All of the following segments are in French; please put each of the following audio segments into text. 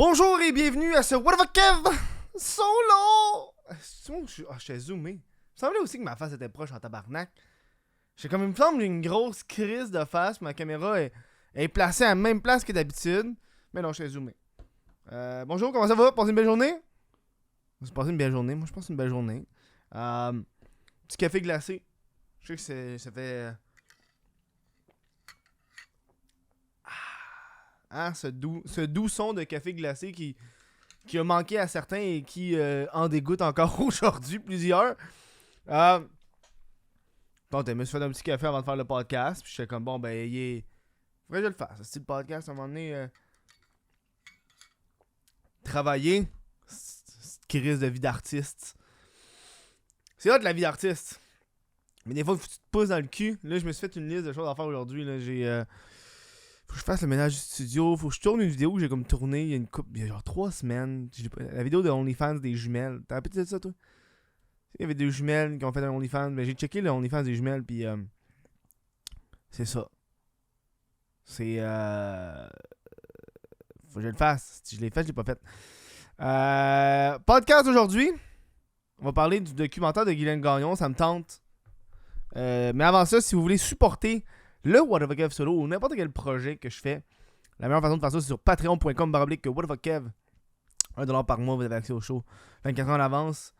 Bonjour et bienvenue à ce What the fuck Kev solo! J'étais zoomé. Il me semblait aussi que ma face était proche en tabarnak. J'ai comme il me semble une grosse crise de face. Ma caméra est placée à la même place que d'habitude. Mais non, j'étais zoomé. Bonjour, comment ça va? Passez une belle journée? Vous passez une belle journée? Moi, je passe une belle journée. Petit café glacé. Je sais que ça fait... Hein, ce doux son de café glacé qui a manqué à certains et qui en dégoûte encore aujourd'hui plusieurs. Bon, je me suis fait un petit café avant de faire le podcast. Puis j'étais comme, bon, ben, faudrait que je le fasse. C'est le podcast, à un moment donné, travailler. Cette crise de vie d'artiste. C'est hot la vie d'artiste. Mais des fois, faut que tu te pousses dans le cul. Là, je me suis fait une liste de choses à faire aujourd'hui. Là, faut que je fasse le ménage du studio. Faut que je tourne une vidéo que j'ai comme tournée il y a genre 3 semaines. La vidéo de OnlyFans des jumelles. T'as rappelé de ça, toi? Il y avait 2 jumelles qui ont fait un OnlyFans. Mais j'ai checké le OnlyFans des jumelles. Puis c'est ça. C'est faut que je le fasse. Si je l'ai fait, je l'ai pas fait. Podcast aujourd'hui. On va parler du documentaire de Guylaine Gagnon. Ça me tente. Mais avant ça, si vous voulez supporter le What the fuck Kev solo ou n'importe quel projet que je fais, la meilleure façon de faire ça, c'est sur patreon.com/whatthefuckkev. $1 par mois, vous avez accès au show 24 heures en avance.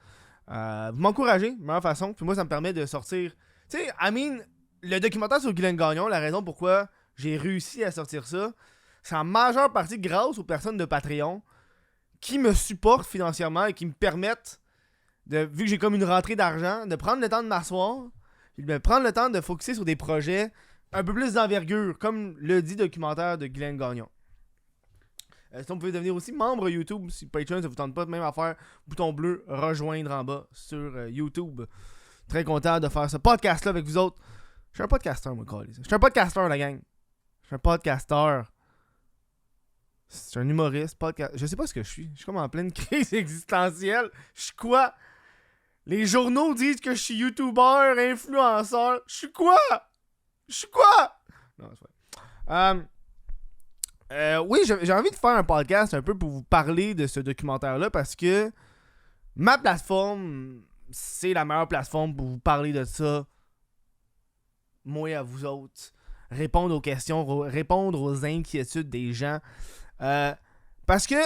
Vous m'encouragez, meilleure façon. Puis moi, ça me permet de sortir. Tu sais, le documentaire sur Guylaine Gagnon, la raison pourquoi j'ai réussi à sortir ça, c'est en majeure partie grâce aux personnes de Patreon qui me supportent financièrement et qui me permettent, vu que j'ai comme une rentrée d'argent, de prendre le temps de m'asseoir et de prendre le temps de focusser sur des projets un peu plus d'envergure, comme le dit documentaire de Guylaine Gagnon. Sinon, vous pouvez devenir aussi membre YouTube si Patreon, ça vous tente pas, même à faire bouton bleu, rejoindre en bas sur YouTube. Très content de faire ce podcast-là avec vous autres. Je suis un podcasteur, moi, Carlis. Je suis un podcasteur, la gang. Je suis un podcasteur. C'est un humoriste, podcast. Je sais pas ce que je suis. Je suis comme en pleine crise existentielle. Je suis quoi? Les journaux disent que je suis YouTuber, influenceur. Je suis quoi? Je suis quoi? Non, c'est vrai. Oui, j'ai envie de faire un podcast un peu pour vous parler de ce documentaire-là parce que ma plateforme, c'est la meilleure plateforme pour vous parler de ça. Moi et à vous autres. Répondre aux questions, répondre aux inquiétudes des gens. Parce que,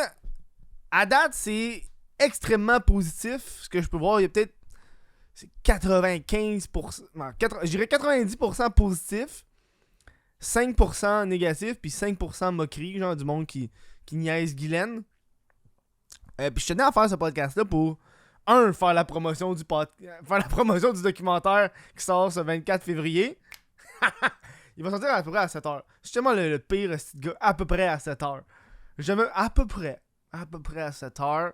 à date, c'est extrêmement positif. Ce que je peux voir, il y a peut-être... C'est 95%... Non, je dirais 90% positif, 5% négatif, puis 5% moquerie, genre du monde qui niaise Guylaine. Puis je tenais à faire ce podcast-là pour, faire la promotion du documentaire qui sort ce 24 février. Il va sortir à peu près à 7h. C'est justement le pire gars, à peu près à 7h. À peu près à 7h.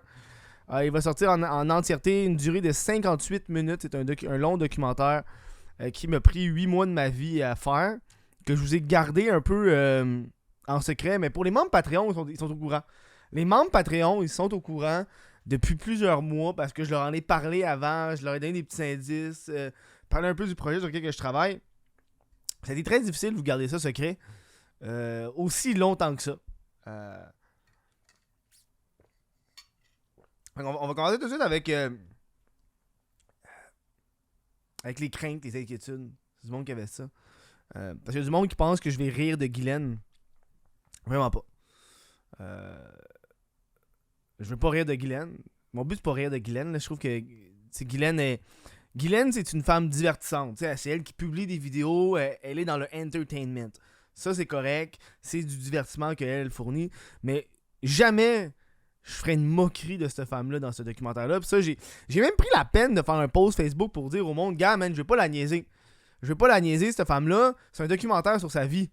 Il va sortir en entièreté, une durée de 58 minutes. C'est un long documentaire qui m'a pris 8 mois de ma vie à faire, que je vous ai gardé un peu en secret. Mais pour les membres Patreon, ils sont au courant. Les membres Patreon, ils sont au courant depuis plusieurs mois parce que je leur en ai parlé avant. Je leur ai donné des petits indices, parlé un peu du projet sur lequel je travaille. Ça a été très difficile de vous garder ça secret aussi longtemps que ça. On va commencer tout de suite avec les craintes, les inquiétudes. C'est du monde qui avait ça. Parce qu'il y a du monde qui pense que je vais rire de Guylaine. Vraiment pas. Je veux pas rire de Guylaine. Mon but c'est pas rire de Guylaine. Là. Je trouve que Guylaine, c'est une femme divertissante. T'sais, c'est elle qui publie des vidéos. Elle est dans le entertainment. Ça, c'est correct. C'est du divertissement qu'elle fournit. Mais jamais je ferais une moquerie de cette femme-là dans ce documentaire-là. Puis ça, j'ai même pris la peine de faire un post Facebook pour dire au monde, gars, man, je vais pas la niaiser. Je vais pas la niaiser, cette femme-là. C'est un documentaire sur sa vie.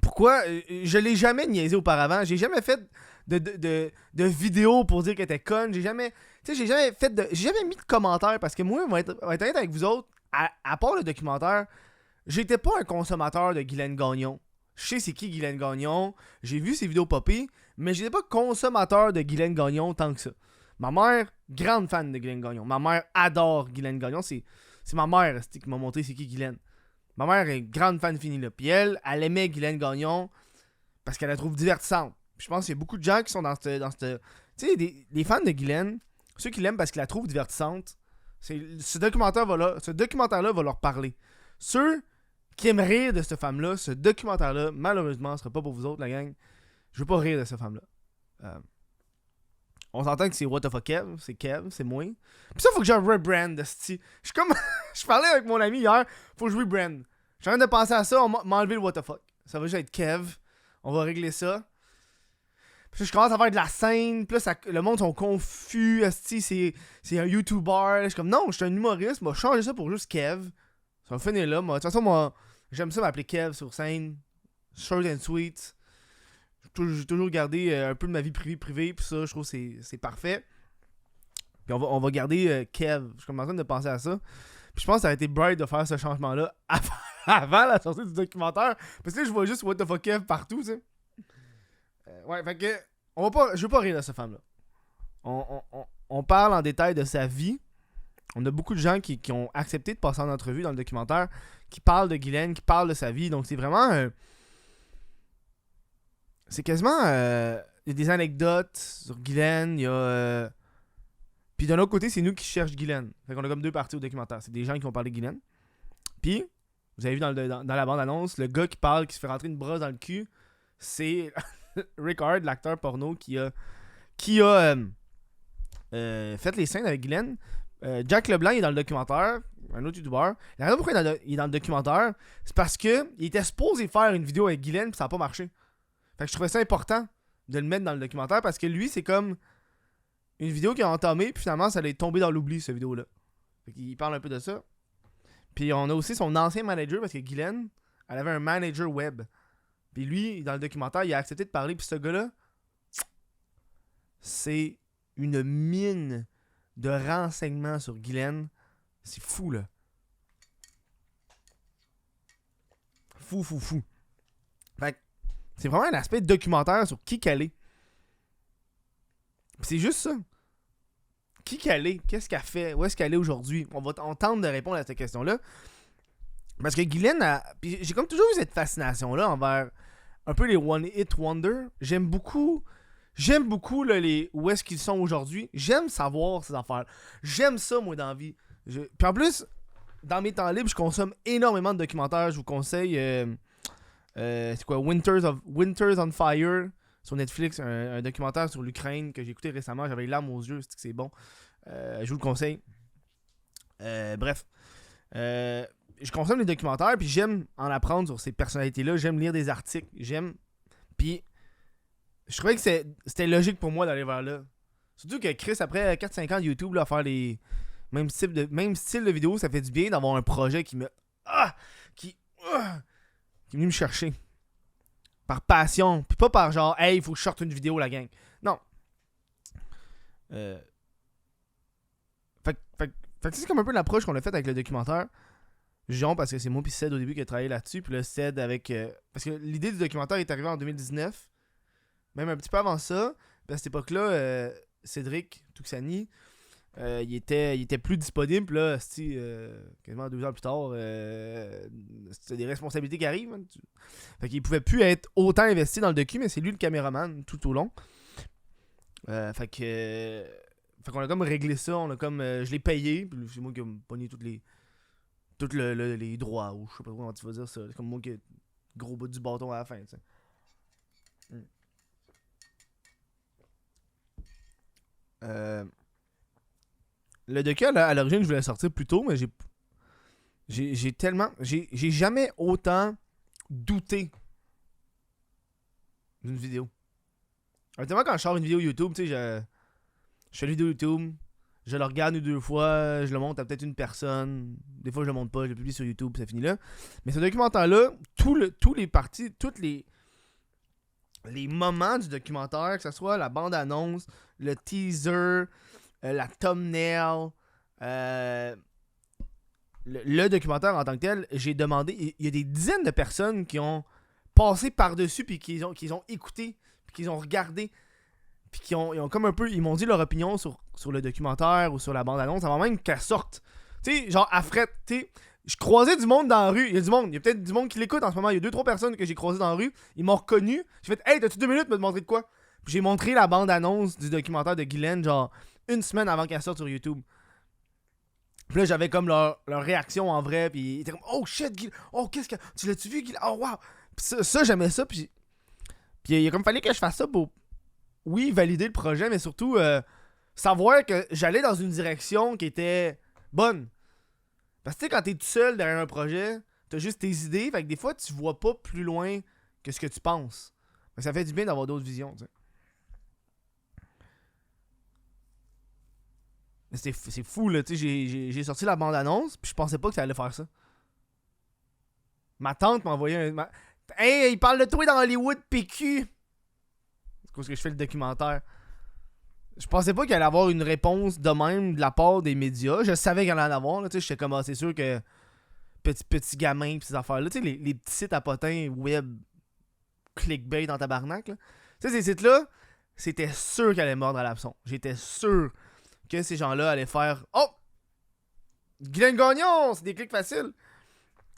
Pourquoi? Je l'ai jamais niaisé auparavant. J'ai jamais fait de vidéo pour dire qu'elle était conne. J'ai jamais mis de commentaires parce que moi, on va être honnête avec vous autres, à part le documentaire, j'étais pas un consommateur de Guylaine Gagnon. Je sais c'est qui Guylaine Gagnon. J'ai vu ses vidéos popper, mais j'étais pas consommateur de Guylaine Gagnon tant que ça. Ma mère, grande fan de Guylaine Gagnon. Ma mère adore Guylaine Gagnon. C'est ma mère qui m'a montré c'est qui Guylaine. Ma mère est grande fan finie là. Puis elle aimait Guylaine Gagnon parce qu'elle la trouve divertissante. Puis je pense qu'il y a beaucoup de gens qui sont dans cette... Tu sais, les fans de Guylaine, ceux qui l'aiment parce qu'ils la trouvent divertissante, ce documentaire-là va leur parler. Ceux qui aiment rire de cette femme-là, ce documentaire-là, malheureusement, ne sera pas pour vous autres, la gang. Je veux pas rire de cette femme-là. On s'entend que c'est What the fuck Kev, c'est moi. Puis ça, faut que j'ai un rebrand de style. Je suis comme. Je parlais avec mon ami hier, faut que je rebrand. Je suis en train de penser à ça, on m'a enlevé le What the fuck. Ça va juste être Kev. On va régler ça. Puis je commence à faire de la scène, puis là, le monde sont confus, c'est un YouTuber. Je suis comme, non, je suis un humoriste, moi, changer ça pour juste Kev. Ça va finir là, moi. De toute façon, moi, j'aime ça m'appeler Kev sur scène. Short and sweet. J'ai toujours gardé un peu de ma vie privée, puis ça, je trouve que c'est parfait. Puis on va garder Kev. Je suis comme en train de penser à ça. Puis je pense que ça a été bright de faire ce changement-là avant la sortie du documentaire. Parce que là, je vois juste What the fuck Kev partout, tu sais. Ouais, fait que je veux pas rire de cette femme-là. On parle en détail de sa vie. On a beaucoup de gens qui ont accepté de passer en entrevue dans le documentaire, qui parlent de Guylaine, qui parlent de sa vie. Donc c'est vraiment... c'est quasiment... il y a des anecdotes sur Guylaine, il y a... Puis d'un autre côté, c'est nous qui cherchons Guylaine. Fait qu'on a comme deux parties au documentaire. C'est des gens qui vont parler de Guylaine. Puis, vous avez vu dans la bande-annonce, le gars qui parle, qui se fait rentrer une brosse dans le cul, c'est Rick Hard, l'acteur porno, qui a fait les scènes avec Guylaine. Jack Leblanc il est dans le documentaire, un autre YouTuber. La raison pourquoi il est dans le documentaire, c'est parce que il était supposé faire une vidéo avec Guylaine, puis ça n'a pas marché. Fait que je trouvais ça important de le mettre dans le documentaire, parce que lui, c'est comme une vidéo qui a entamé, puis finalement, ça allait tomber dans l'oubli, cette vidéo-là. Fait qu'il parle un peu de ça. Puis on a aussi son ancien manager, parce que Guylaine, elle avait un manager web. Puis lui, dans le documentaire, il a accepté de parler, puis ce gars-là, c'est une mine de renseignements sur Guylaine. C'est fou, là. Fou. Fait que c'est vraiment un aspect documentaire sur qui qu'elle est. Puis c'est juste ça. Qui qu'elle est? Qu'est-ce qu'elle fait? Où est-ce qu'elle est aujourd'hui? On tente de répondre à cette question-là. Parce que Guylaine puis j'ai comme toujours eu cette fascination-là envers un peu les One Hit Wonder. J'aime beaucoup là, où est-ce qu'ils sont aujourd'hui. J'aime savoir ces affaires. J'aime ça, moi, dans la vie. Puis en plus, dans mes temps libres, je consomme énormément de documentaires. Je vous conseille, c'est quoi, Winters on Fire sur Netflix, un documentaire sur l'Ukraine que j'ai écouté récemment. J'avais les larmes aux yeux, c'est bon. Je vous le conseille. Bref. Je consomme les documentaires, puis j'aime en apprendre sur ces personnalités-là. J'aime lire des articles. Puis je trouvais que c'était logique pour moi d'aller vers là. Surtout que Chris, après 4-5 ans de YouTube, là, faire les même style de vidéo, ça fait du bien d'avoir un projet qui est venu me chercher. Par passion. Puis pas par genre, hey, il faut que je sorte une vidéo, la gang. Non. Fait que c'est comme un peu l'approche qu'on a faite avec le documentaire. Jean, parce que c'est moi puis Ced au début qui a travaillé là-dessus. Puis là, Ced avec... parce que l'idée du documentaire est arrivée en 2019. Même un petit peu avant ça. Puis à cette époque-là, Cédric Touxani, il était plus disponible. Puis là, quasiment 2 ans plus tard, c'est des responsabilités qui arrivent. Hein. Fait qu'il pouvait plus être autant investi dans le docu, mais c'est lui le caméraman tout au long. Fait qu'on a comme réglé ça. On a comme... je l'ai payé. Puis c'est moi qui ai pogné tous les droits. Ou je sais pas comment tu vas dire ça. C'est comme moi qui ai gros bout du bâton à la fin. T'sais. Le docu à l'origine je voulais sortir plus tôt, mais j'ai jamais autant douté d'une vidéo. Honnêtement, quand je sors une vidéo YouTube, tu sais, je fais une vidéo YouTube, je le regarde 1 ou 2 fois, je le montre à peut-être une personne, des fois je le montre pas, je le publie sur YouTube, ça finit là. Mais ce documentaire-là, tous les moments du documentaire, que ce soit la bande-annonce, le teaser, la thumbnail, le documentaire en tant que tel, j'ai demandé, il y a des dizaines de personnes qui ont passé par-dessus, puis qui ont écouté, puis qui ont regardé, puis ils ont comme un peu, ils m'ont dit leur opinion sur le documentaire ou sur la bande-annonce, avant même qu'elle sorte. Tu sais, genre, à fret, tu sais, Je croisais du monde dans la rue. Il y a du monde. Il y a peut-être du monde qui l'écoute en ce moment. Il y a 2-3 personnes que j'ai croisées dans la rue. Ils m'ont reconnu. J'ai fait « Hey, t'as-tu 2 minutes pour me montrer de quoi? » Puis j'ai montré la bande-annonce du documentaire de Guylaine, genre, une semaine avant qu'elle sorte sur YouTube. Puis là, j'avais comme leur réaction en vrai. Puis ils étaient comme « Oh shit, Guylaine. Oh, qu'est-ce que... Tu l'as-tu vu, Guylaine? Oh, wow. » Puis ça, j'aimais ça. Puis il a comme fallu que je fasse ça pour, oui, valider le projet, mais surtout savoir que j'allais dans une direction qui était bonne. Parce que tu sais, quand t'es tout seul derrière un projet, t'as juste tes idées, fait que des fois, tu vois pas plus loin que ce que tu penses. Fait que ça fait du bien d'avoir d'autres visions, tu sais. Mais c'est fou, là, tu sais, j'ai sorti la bande-annonce, puis je pensais pas que ça allait faire ça. Ma tante m'a envoyé un... Hey, il parle de toi dans Hollywood, PQ! C'est parce que je fais le documentaire. Je pensais pas qu'il allait avoir une réponse de même de la part des médias. Je savais qu'il allait en avoir, là, tu sais, j'étais comme, c'est sûr que petit gamin pis ces affaires-là, tu sais, les petits sites à potins web clickbait dans tabarnak, là. Tu sais, ces sites-là, c'était sûr qu'ils allaient mordre à l'hameçon. J'étais sûr que ces gens-là allaient faire « Oh! Guylaine Gagnon! C'est des clics faciles! »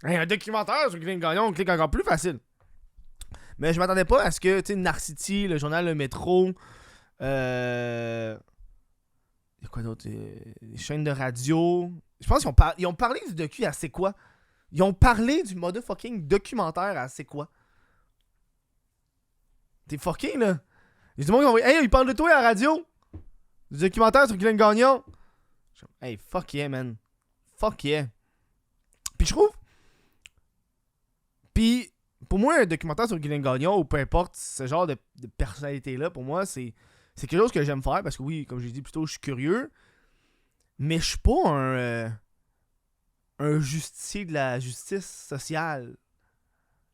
Hey, un documentaire sur Guylaine Gagnon, on clique encore plus facile. Mais je m'attendais pas à ce que, tu sais, Narcity, le journal Le Métro, il y a quoi d'autre? Les chaînes de radio. Je pense qu'ils ont parlé du docu à C'est quoi? Ils ont parlé du motherfucking documentaire à C'est quoi? T'es fucké, là? Il y a du monde qui ont dit « Hey, il parle de toi à la radio! Du documentaire sur Guylaine Gagnon! » Hey, fuck yeah, man. Fuck yeah. Puis je trouve... Puis, pour moi, un documentaire sur Guylaine Gagnon, ou peu importe ce genre de personnalité-là, pour moi, c'est quelque chose que j'aime faire, parce que oui, comme j'ai dit plus tôt, je suis curieux, mais je suis pas un justicier de la justice sociale.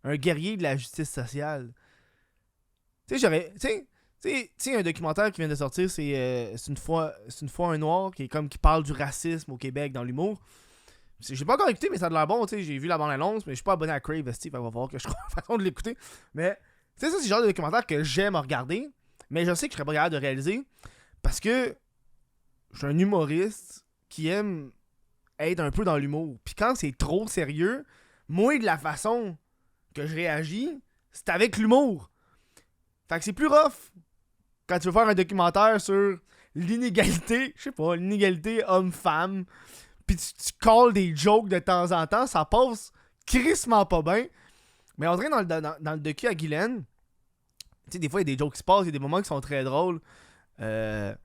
Un guerrier de la justice sociale. Tu sais, j'aurais... Tu sais, un documentaire qui vient de sortir, c'est une fois un noir qui parle du racisme au Québec dans l'humour. J'ai pas encore écouté, mais ça a l'air bon, tu sais. J'ai vu la bande-annonce, mais je suis pas abonné à Crave, il va falloir que je trouve une façon de l'écouter. Mais, tu sais, ça, c'est le genre de documentaire que j'aime regarder, mais je sais que je serais pas capable de réaliser parce que je suis un humoriste qui aime être un peu dans l'humour. Puis quand c'est trop sérieux, moi, de la façon que je réagis, c'est avec l'humour. Fait que c'est plus rough quand tu veux faire un documentaire sur l'inégalité, je sais pas, l'inégalité homme-femme. Pis tu calls des jokes de temps en temps, ça passe crissement pas bien. Mais on dirait dans le docu à Guylaine, tu sais, des fois, il y a des jokes qui se passent, il y a des moments qui sont très drôles. Il y a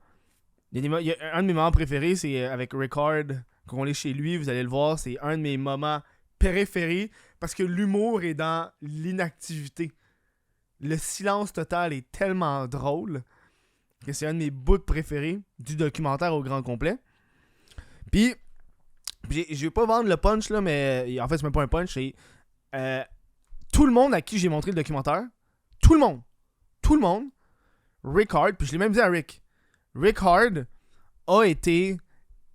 un de mes moments préférés, c'est avec Ricard, quand on est chez lui, vous allez le voir, c'est un de mes moments préférés, parce que l'humour est dans l'inactivité. Le silence total est tellement drôle que c'est un de mes bouts préférés du documentaire au grand complet. Puis, je vais pas vendre le punch, là, mais en fait, c'est même pas un punch. C'est tout le monde à qui j'ai montré le documentaire, tout le monde, Rick Hard, puis je l'ai même dit à Rick Hard a été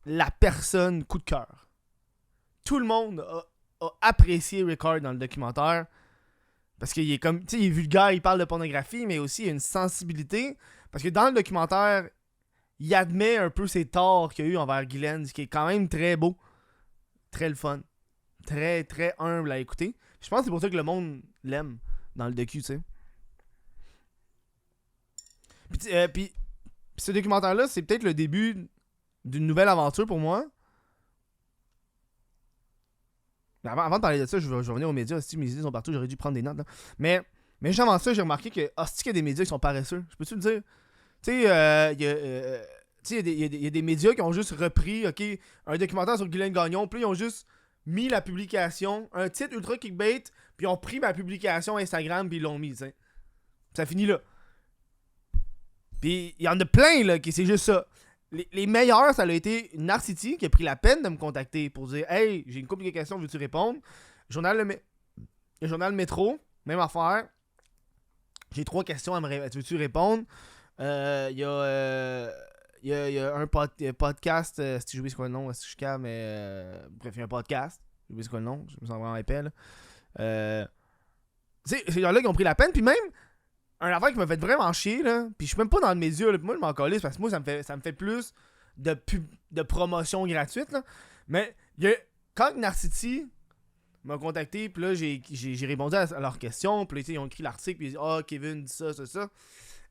la personne coup de cœur. Tout le monde a apprécié Rick Hard dans le documentaire parce qu'il est comme, tu sais, il est vulgaire, il parle de pornographie, mais aussi il a une sensibilité parce que dans le documentaire, il admet un peu ses torts qu'il y a eu envers Guylaine, ce qui est quand même très beau. Très le fun. Très, très humble à écouter. Je pense que c'est pour ça que le monde l'aime dans le docu, tu sais. Puis ce documentaire-là, c'est peut-être le début d'une nouvelle aventure pour moi. Avant de parler de ça, je vais revenir aux médias. Si mes idées sont partout, j'aurais dû prendre des notes. Là. Mais juste avant ça, j'ai remarqué que qu'il y a des médias qui sont paresseux. Je peux-tu le dire? Tu sais, il y a des médias qui ont juste repris un documentaire sur Guylaine Gagnon, puis ils ont juste mis la publication, un titre ultra clickbait, puis ils ont pris ma publication Instagram, puis ils l'ont mis, t'sais. Ça finit là. Puis il y en a plein, là, qui c'est juste ça. Les meilleurs, ça a été Narcity, qui a pris la peine de me contacter pour dire « Hey, j'ai une couple de questions, veux-tu répondre? » Le journal Métro, même affaire. J'ai 3 questions, veux-tu répondre? Il y a un podcast, si j'ai oublié c'est quoi le nom, si je calme, mais bref, il y a un podcast, j'ai oublié c'est quoi le nom, je me sens vraiment épais, là. Tu sais, ces gens-là qui ont pris la peine, puis même, un affaire qui m'a fait vraiment chier, là, puis je suis même pas dans le média, là, puis moi je m'en calisse, parce que moi ça me fait plus de promotion gratuite, là, mais il quand Narcity m'a contacté, puis là, j'ai répondu à leurs questions, puis là, ils ont écrit l'article, puis ils ont dit « Kevin dit ça.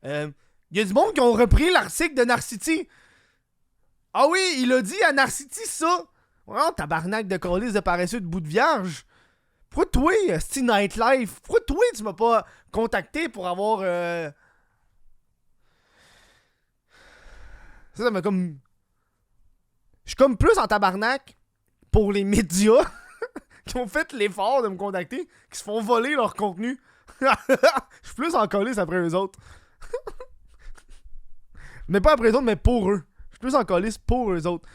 Il y a du monde qui ont repris l'article de Narcity. Ah oui, il a dit à Narcity ça. Oh, tabarnak de colis de paresseux de bout de vierge. Pourquoi toi, Steve Nightlife, pourquoi toi, tu m'as pas contacté pour avoir... Ça m'a comme... Je suis comme plus en tabarnak pour les médias qui ont fait l'effort de me contacter, qui se font voler leur contenu. Je suis plus en colis après eux autres. Mais pas après eux autres, mais pour eux. Je suis plus en colis pour eux autres.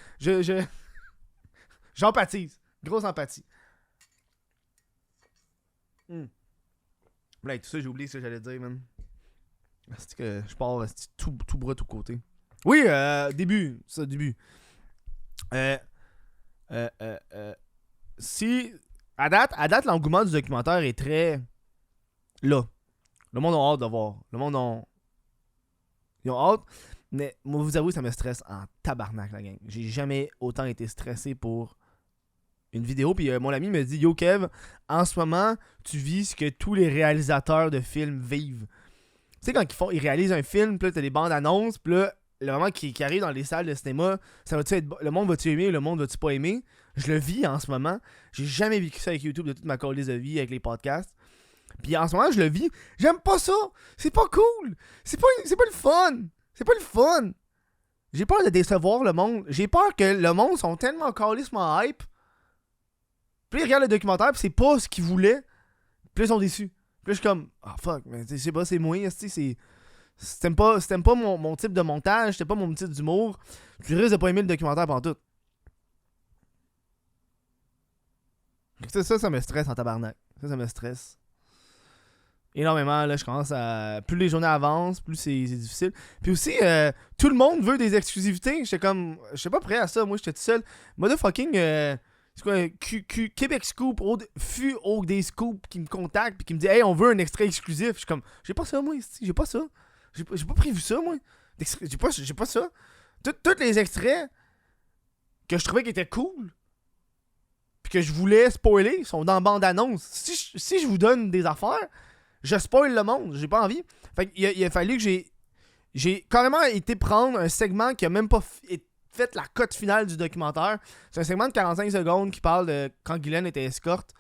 J'empathise. Grosse empathie. Là, tout ça, j'ai oublié ce que j'allais dire, man. C'est que je pars tout bras, tout côté. Oui, début. Si. À date, l'engouement du documentaire est très. Là. Le monde a hâte de voir. Le monde ils ont hâte. Mais moi, vous avouez, ça me stresse en tabarnak, la gang. J'ai jamais autant été stressé pour une vidéo. Puis mon ami me dit Yo Kev, en ce moment, tu vis ce que tous les réalisateurs de films vivent. Tu sais, quand ils réalisent un film, puis là, t'as des bandes annonces, puis là, le moment qui arrive dans les salles de cinéma, ça va-tu être. Le monde va-tu aimer, le monde va-tu pas aimer? Je le vis en ce moment. J'ai jamais vécu ça avec YouTube de toute ma colise de vie, avec les podcasts. Puis en ce moment, je le vis. J'aime pas ça. C'est pas cool. C'est pas le fun. C'est pas le fun. J'ai peur de décevoir le monde. J'ai peur que le monde sont tellement calissement hype. Puis ils regardent le documentaire, puis c'est pas ce qu'ils voulaient. Puis ils sont déçus. Puis là, je suis comme, fuck, mais je sais pas, c'est moi, c'est. Si t'aimes pas mon type de montage, si t'aimes pas mon type d'humour, tu risques de pas aimer le documentaire pendant tout. Ça me stresse en tabarnak. Ça me stresse énormément. Là, je commence à... Plus les journées avancent, plus c'est difficile. Puis aussi, tout le monde veut des exclusivités. J'étais comme... Je suis pas prêt à ça. Moi, j'étais tout seul. Motherfucking... c'est quoi? Québec Scoop, des Scoop qui me contactent puis qui me dit « Hey, on veut un extrait exclusif. » Je suis comme... J'ai pas ça, moi. J'ai pas ça. J'ai pas prévu ça, moi. J'ai pas ça. Tous les extraits que je trouvais qui étaient cool puis que je voulais spoiler sont dans bande-annonce. Si je vous donne des affaires, je spoil le monde. J'ai pas envie. Fait qu'il a fallu que j'ai carrément été prendre un segment qui a même pas fait la cote finale du documentaire. C'est un segment de 45 secondes qui parle de quand Guylaine était escorte.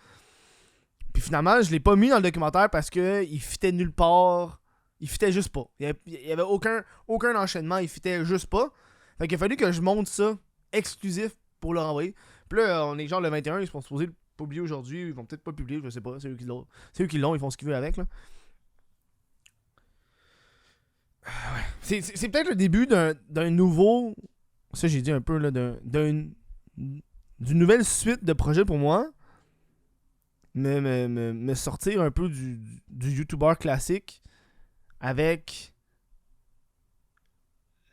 Puis finalement, je l'ai pas mis dans le documentaire parce que il fitait nulle part. Il fitait juste pas. Il y avait aucun enchaînement. Il fitait juste pas. Fait qu'il a fallu que je monte ça exclusif pour le renvoyer. Puis là, on est genre le 21. Ils sont supposés le publier aujourd'hui. Ils vont peut-être pas le publier. Je sais pas. C'est eux qui l'ont. Ils font ce qu'ils veulent avec. Là. Ouais. C'est peut-être le début d'un nouveau... Ça, j'ai dit un peu. Là, d'une nouvelle suite de projets pour moi. Me sortir un peu du YouTuber classique. Avec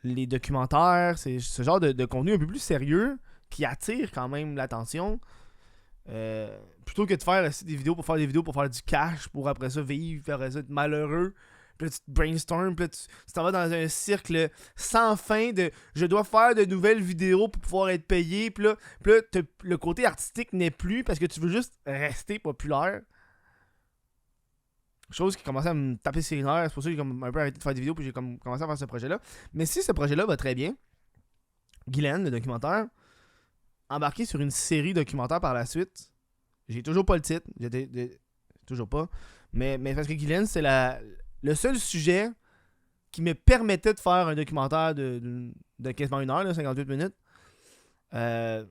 les documentaires, c'est ce genre de contenu un peu plus sérieux qui attire quand même l'attention. Plutôt que de faire des vidéos pour faire du cash, pour après ça vivre, faire ça être malheureux. Puis là, tu te brainstorm, puis là, tu t'en vas dans un cercle sans fin de je dois faire de nouvelles vidéos pour pouvoir être payé. Puis là le côté artistique n'est plus parce que tu veux juste rester populaire. Chose qui commençait à me taper ses nerfs. C'est pour ça que j'ai comme un peu arrêté de faire des vidéos. Puis j'ai comme commencé à faire ce projet-là. Mais si ce projet-là va très bien, Guylaine, le documentaire, embarqué sur une série documentaire par la suite. J'ai toujours pas le titre. Toujours pas. Mais parce que Guylaine, c'est le seul sujet qui me permettait de faire un documentaire de quasiment 1 heure, là, 58 minutes. Mais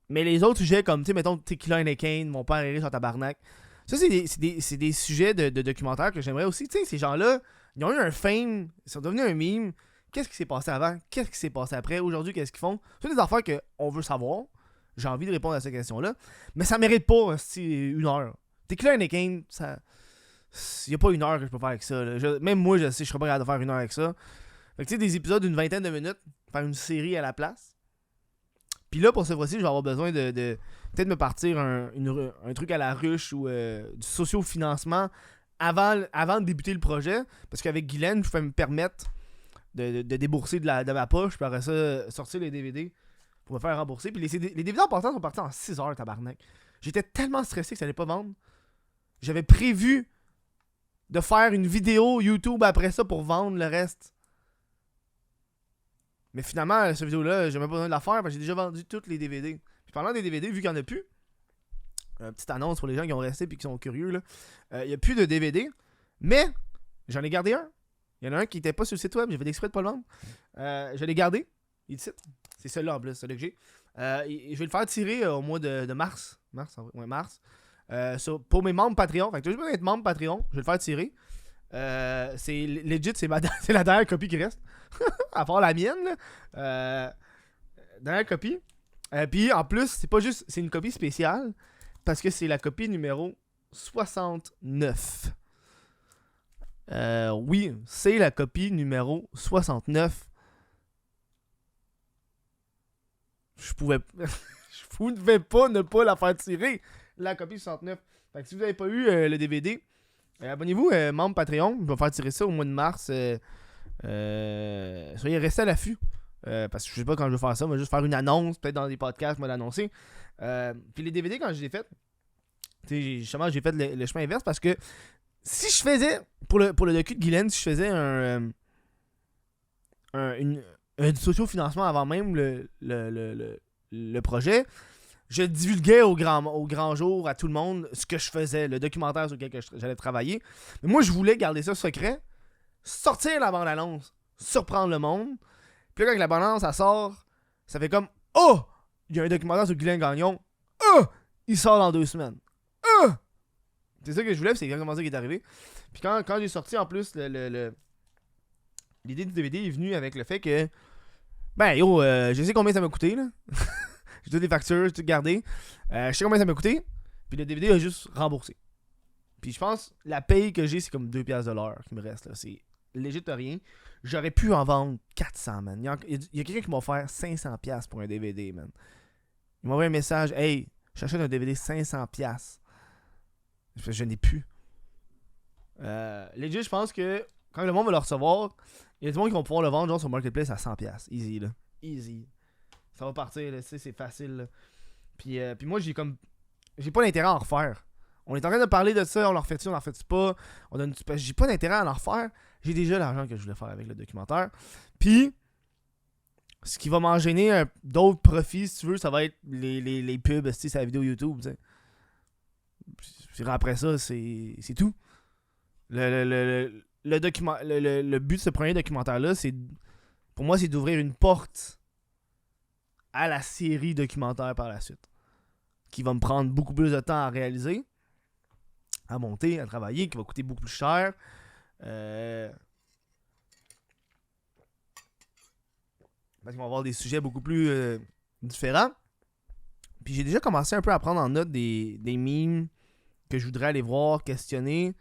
les autres sujets, comme, tu sais, mettons, Tequila and Kane, Mon père est riche en tabarnak. Ça, c'est des sujets de documentaires que j'aimerais aussi. Tu sais, ces gens-là, ils ont eu un fame, ils sont devenus un meme. Qu'est-ce qui s'est passé avant? Qu'est-ce qui s'est passé après? Aujourd'hui, qu'est-ce qu'ils font? C'est des affaires qu'on veut savoir. J'ai envie de répondre à ces questions-là. Mais ça mérite pas 1 heure. Tequila and Kane, ça... Il n'y a pas 1 heure que je peux faire avec ça. Là. Même moi, je sais, je serais pas capable de faire 1 heure avec ça. Fait que tu sais, des épisodes d'une 20aine de minutes, faire une série à la place. Puis là, pour cette fois-ci, je vais avoir besoin de peut-être me partir un truc à la ruche ou du socio-financement avant de débuter le projet. Parce qu'avec Guylaine, je peux me permettre de débourser de ma poche. Puis après ça, sortir les DVD pour me faire rembourser. Puis les DVD en partant sont partis en 6 heures, tabarnak. J'étais tellement stressé que ça allait pas vendre. J'avais prévu de faire une vidéo YouTube après ça pour vendre le reste. Mais finalement, cette vidéo-là, j'ai même pas besoin de la faire parce que j'ai déjà vendu toutes les DVD. Puis parlant des DVD, vu qu'il n'y en a plus, petite annonce pour les gens qui ont resté et qui sont curieux, là. Il n'y a plus de DVD, mais j'en ai gardé un. Il y en a un qui n'était pas sur le site web, j'ai fait exprès de pas le vendre. Je l'ai gardé. Il dit c'est celui-là en plus, celui que j'ai. Je vais le faire tirer au mois de mars. Mars. Pour mes membres Patreon. Fait que tu as juste besoin d'être membre Patreon. Je vais le faire tirer. C'est legit, c'est la dernière copie qui reste. À part la mienne. Dernière copie. Puis en plus, c'est pas juste. C'est une copie spéciale. Parce que c'est la copie numéro 69. Oui, c'est la copie numéro 69. Je pouvais pas ne pas la faire tirer. La copie 69. Fait que si vous n'avez pas eu le DVD, abonnez-vous, membre Patreon. Je vais faire tirer ça au mois de mars. Soyez restés à l'affût. Parce que je sais pas quand je vais faire ça. Je vais juste faire une annonce. Peut-être dans des podcasts, moi l'annoncer. Puis les DVD, quand je les ai fait, justement, j'ai fait le chemin inverse parce que si je faisais, pour le docu de Guylaine, si je faisais un socio-financement avant même le projet, je divulguais au grand jour à tout le monde ce que je faisais, le documentaire sur lequel j'allais travailler. Mais moi, je voulais garder ça secret, sortir la bande-annonce, surprendre le monde. Puis là, quand la bande-annonce, ça sort, ça fait comme « Oh! Il y a un documentaire sur Guylaine Gagnon. Oh! Il sort dans 2 semaines. Oh! » C'est ça que je voulais, c'est exactement ça qui est arrivé. Puis quand j'ai sorti, en plus, l'idée du DVD est venue avec le fait que ben yo, je sais combien ça m'a coûté là. J'ai toutes les factures, j'ai tout gardé. Je sais combien ça m'a coûté. Puis le DVD a juste remboursé. Puis je pense la paye que j'ai, c'est comme 2$ de l'heure qui me reste là. C'est legit rien. J'aurais pu en vendre 400, man. Il y a quelqu'un qui m'a offert 500$ pour un DVD, man. Il m'a envoyé un message. Hey, j'achète un DVD 500$. Je n'ai plus. Legit, je pense que quand le monde va le recevoir, il y a des gens qui vont pouvoir le vendre genre sur Marketplace à 100$. Easy, là. Easy. Ça va partir, là. C'est facile, là. Puis moi, j'ai pas d'intérêt à en refaire. On est en train de parler de ça, on l'en refait-tu, on l'en refait-tu pas. J'ai pas d'intérêt à en refaire. J'ai déjà l'argent que je voulais faire avec le documentaire. Puis, ce qui va m'enchaîner d'autres profits, si tu veux, ça va être les pubs, c'est la vidéo YouTube, tu sais. Après ça, c'est tout. Le but de ce premier documentaire-là, pour moi, c'est d'ouvrir une porte à la série documentaire par la suite. Qui va me prendre beaucoup plus de temps à réaliser, à monter, à travailler, qui va coûter beaucoup plus cher. Parce qu'on va avoir des sujets beaucoup plus différents. Puis j'ai déjà commencé un peu à prendre en note des memes que je voudrais aller voir, questionner.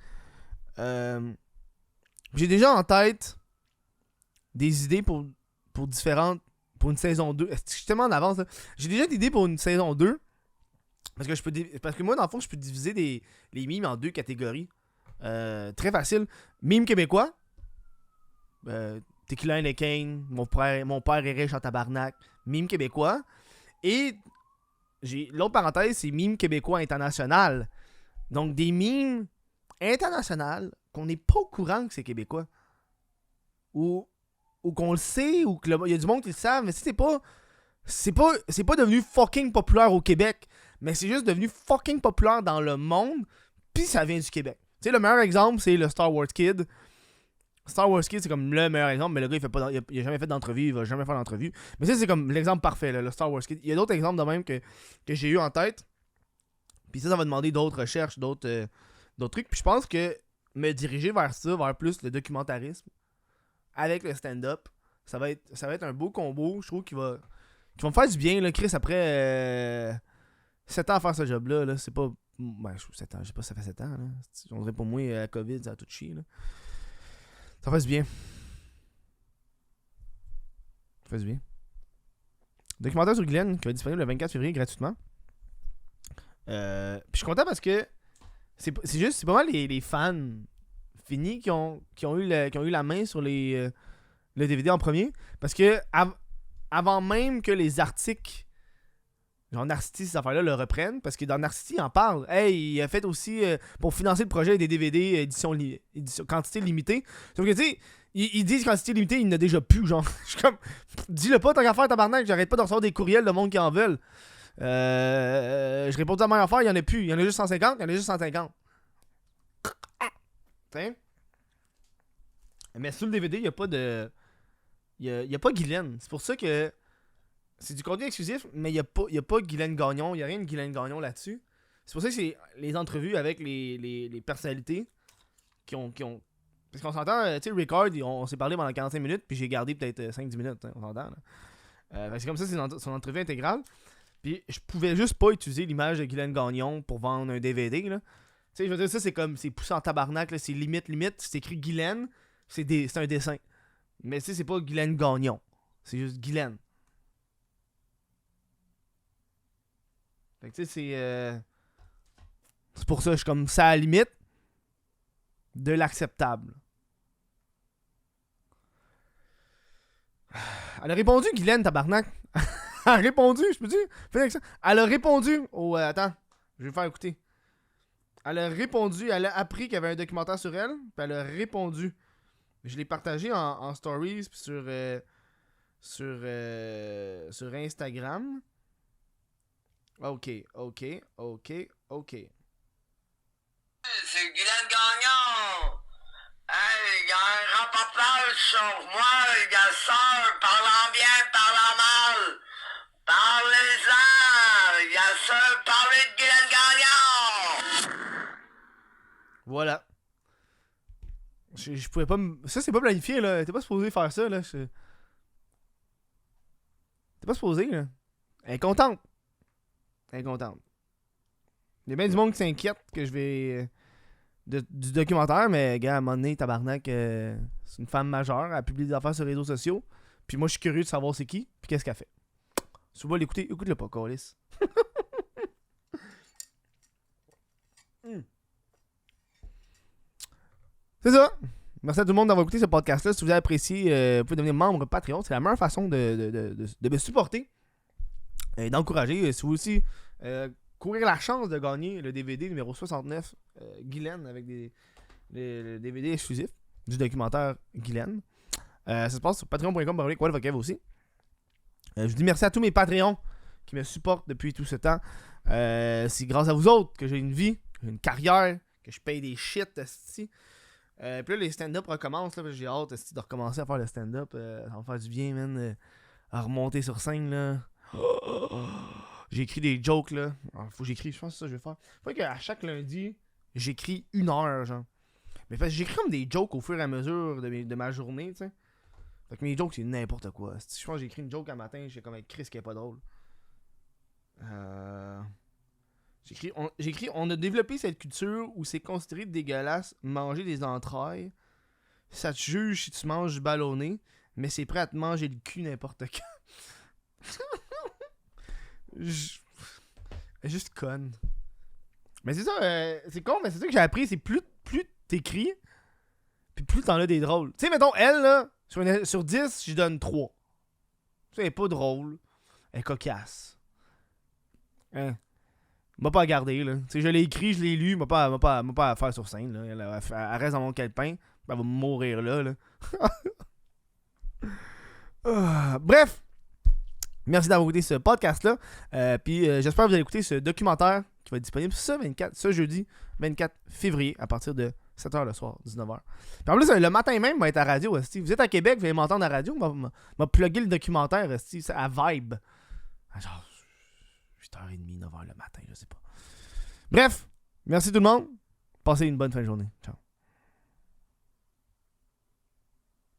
J'ai déjà en tête des idées pour différentes. Pour une saison 2. Je suis tellement en avance. Là. J'ai déjà des idées pour une saison 2. Parce que moi, dans le fond, je peux diviser les memes en 2 catégories. Très facile. Meme québécois. Tequila Heineken. Mon père est riche en tabarnak. Meme québécois. Et l'autre parenthèse, c'est meme québécois international. Donc, des memes internationales qu'on n'est pas au courant que c'est québécois. Ou qu'on le sait, ou qu'il y a du monde qui le savent, mais c'est pas devenu fucking populaire au Québec, mais c'est juste devenu fucking populaire dans le monde, puis ça vient du Québec. Tu sais, le meilleur exemple, c'est le Star Wars Kid. Star Wars Kid, c'est comme le meilleur exemple, mais le gars, il a jamais fait d'entrevue, il va jamais faire d'entrevue. Mais ça, c'est comme l'exemple parfait, là, le Star Wars Kid. Il y a d'autres exemples de même que j'ai eu en tête, puis ça va demander d'autres recherches, d'autres trucs, puis je pense que me diriger vers ça, vers plus le documentarisme, avec le stand-up, ça va être un beau combo, je trouve, qui va me faire du bien, là, Chris, après 7 ans à faire ce job-là, là, c'est pas... Ben, 7 ans, je sais pas si ça fait 7 ans, là. On dirait pour moi, la COVID, ça a tout chier, là. Ça fait du bien. Ça fait du bien. Documentaire sur Guylaine, qui va être disponible le 24 février gratuitement. Puis je suis content parce que c'est pas mal les fans finis qui ont eu la main sur le DVD en premier. Parce que avant même que les articles, genre Narcity, ces affaires-là, le reprennent, parce que dans Narcity, il en parle. Hey, il a fait aussi, pour financer le projet des DVD édition quantité limitée. Sauf que, tu sais, ils disent quantité limitée, il n'y en a déjà plus, genre. Je suis comme, dis-le pas, tant qu'à faire, tabarnak, j'arrête pas de recevoir des courriels de monde qui en veulent. Je réponds à la même affaire, il y en a plus. Il y en a juste 150, il y en a juste 150. T'sais? Mais sur le DVD, il n'y a pas de... Il y a pas Guylaine. C'est pour ça que c'est du contenu exclusif, mais il n'y a pas Guylaine Gagnon. Il n'y a rien de Guylaine Gagnon là-dessus. C'est pour ça que c'est les entrevues avec les personnalités qui ont... Parce qu'on s'entend, tu sais, Record, on s'est parlé pendant 45 minutes, puis j'ai gardé peut-être 5-10 minutes, hein, on s'entend. C'est comme ça, c'est son entrevue intégrale. Puis je pouvais juste pas utiliser l'image de Guylaine Gagnon pour vendre un DVD, là. Tu sais, je veux dire, ça, c'est comme, c'est poussé en tabarnak, là, c'est limite, c'est écrit Guylaine, c'est un dessin. Mais tu sais, c'est pas Guylaine Gagnon, c'est juste Guylaine. Fait que tu sais, c'est pour ça, je suis comme ça à la limite de l'acceptable. Elle a répondu, Guylaine, tabarnak. Elle a répondu, je peux dire. Elle a répondu au... attends, je vais faire écouter. Elle a répondu, elle a appris qu'il y avait un documentaire sur elle, puis elle a répondu. Je l'ai partagé en stories puis sur Instagram. Ok. C'est Guylaine Gagnon. Hey, il y a un reportage sur moi, il y a ça, parlant bien, parlant mal. Parlez-en, il y a ça, parlez de Guylaine Gagnon. Voilà. Je pouvais pas Ça, c'est pas planifié, là. T'es pas supposé faire ça, là. T'es pas supposé, là. Elle est contente. Il y a bien du monde qui s'inquiète que je vais... du documentaire, mais, gars, à un moment donné, tabarnak, c'est une femme majeure. Elle publie des affaires sur les réseaux sociaux. Puis moi, je suis curieux de savoir c'est qui, puis qu'est-ce qu'elle fait. Si tu vas l'écouter, écoute-le pas, Colis. C'est ça. Merci à tout le monde d'avoir écouté ce podcast-là. Si vous avez apprécié, vous pouvez devenir membre Patreon. C'est la meilleure façon de me supporter et d'encourager. Si vous aussi courir la chance de gagner le DVD numéro 69, Guylaine, avec le DVD exclusif du documentaire Guylaine. Ça se passe sur patreon.com/whatthefuck aussi. Je vous dis merci à tous mes Patreons qui me supportent depuis tout ce temps. C'est grâce à vous autres que j'ai une vie, que j'ai une carrière, que je paye des shit, esti. Puis là, les stand-up recommencent. Là, j'ai hâte esti, de recommencer à faire le stand-up. Ça va me faire du bien, man. À remonter sur scène, là. J'ai écrit des jokes, là. Alors, faut que j'écris, je pense que c'est ça que je vais faire. Faut qu'à chaque lundi, j'écris 1 heure, genre. Mais parce que j'écris comme des jokes au fur et à mesure de ma journée, tu sais. Fait que mes jokes, c'est n'importe quoi. Si je pense que j'ai écrit une joke un matin, j'ai comme avec Chris qui est pas drôle. J'écris on a développé cette culture où c'est considéré dégueulasse manger des entrailles. Ça te juge si tu manges du ballonné, mais c'est prêt à te manger le cul n'importe quand. Juste conne. Mais c'est ça, c'est con, mais c'est ça que j'ai appris, c'est plus t'écris, puis plus t'en as des drôles. Tu sais, mettons, elle, là, sur 10, je donne 3. Tu sais, elle est pas drôle, elle est cocasse. Hein? M'a pas à garder, là. Tu sais, je l'ai écrit, je l'ai lu, m'a pas à faire sur scène, là. Elle reste dans mon calepin, elle va mourir là. Bref! Merci d'avoir écouté ce podcast-là. Puis j'espère que vous allez écouter ce documentaire qui va être disponible ce jeudi 24 février à partir de 7h le soir, 19h. Puis en plus, le matin même, va être à la radio. Vous êtes à Québec, vous allez m'entendre à la radio, m'a plugué le documentaire à Vibe. Genre 8h30, 9h le matin, je sais pas. Bref, merci tout le monde. Passez une bonne fin de journée. Ciao.